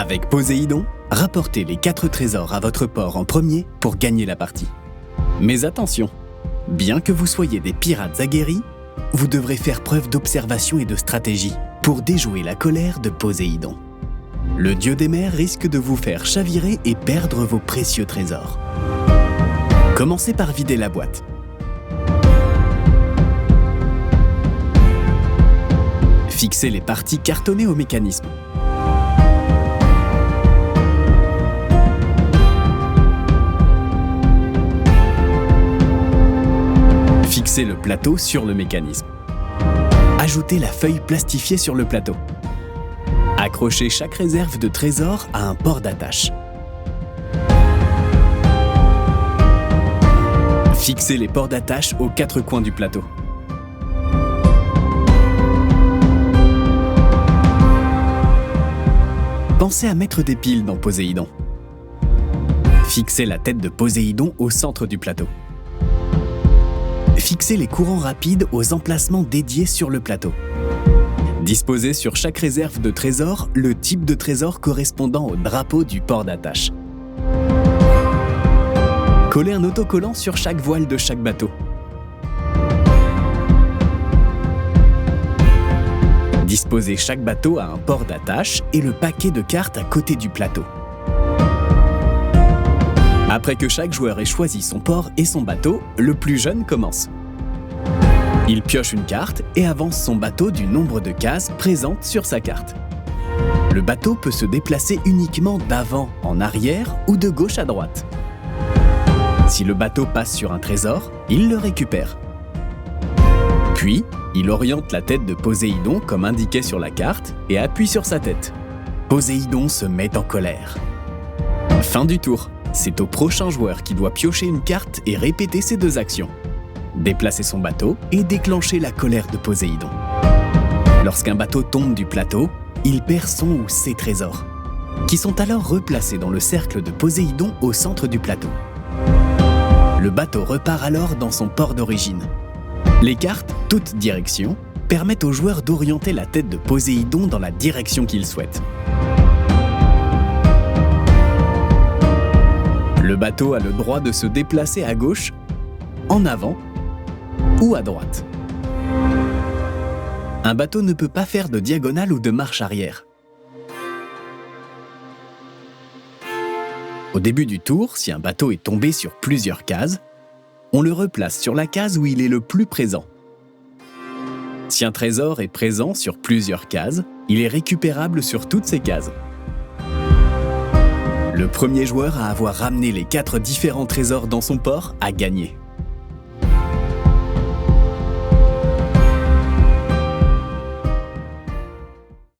Avec Poséidon, rapportez les 4 trésors à votre port en premier pour gagner la partie. Mais attention, bien que vous soyez des pirates aguerris, vous devrez faire preuve d'observation et de stratégie pour déjouer la colère de Poséidon. Le dieu des mers risque de vous faire chavirer et perdre vos précieux trésors. Commencez par vider la boîte. Fixez les parties cartonnées au mécanisme. Fixez le plateau sur le mécanisme. Ajoutez la feuille plastifiée sur le plateau. Accrochez chaque réserve de trésors à un port d'attache. Fixez les ports d'attache aux 4 coins du plateau. Pensez à mettre des piles dans Poséidon. Fixez la tête de Poséidon au centre du plateau. Fixez les courants rapides aux emplacements dédiés sur le plateau. Disposez sur chaque réserve de trésor le type de trésor correspondant au drapeau du port d'attache. Collez un autocollant sur chaque voile de chaque bateau. Disposez chaque bateau à un port d'attache et le paquet de cartes à côté du plateau. Après que chaque joueur ait choisi son port et son bateau, le plus jeune commence. Il pioche une carte et avance son bateau du nombre de cases présentes sur sa carte. Le bateau peut se déplacer uniquement d'avant en arrière ou de gauche à droite. Si le bateau passe sur un trésor, il le récupère. Puis, il oriente la tête de Poséidon comme indiqué sur la carte et appuie sur sa tête. Poséidon se met en colère. Fin du tour. C'est au prochain joueur qui doit piocher une carte et répéter ces 2 actions. Déplacer son bateau et déclencher la colère de Poséidon. Lorsqu'un bateau tombe du plateau, il perd son ou ses trésors, qui sont alors replacés dans le cercle de Poséidon au centre du plateau. Le bateau repart alors dans son port d'origine. Les cartes, toutes directions, permettent au joueur d'orienter la tête de Poséidon dans la direction qu'il souhaite. Le bateau a le droit de se déplacer à gauche, en avant ou à droite. Un bateau ne peut pas faire de diagonale ou de marche arrière. Au début du tour, si un bateau est tombé sur plusieurs cases, on le replace sur la case où il est le plus présent. Si un trésor est présent sur plusieurs cases, il est récupérable sur toutes ces cases. Le premier joueur à avoir ramené les 4 différents trésors dans son port a gagné.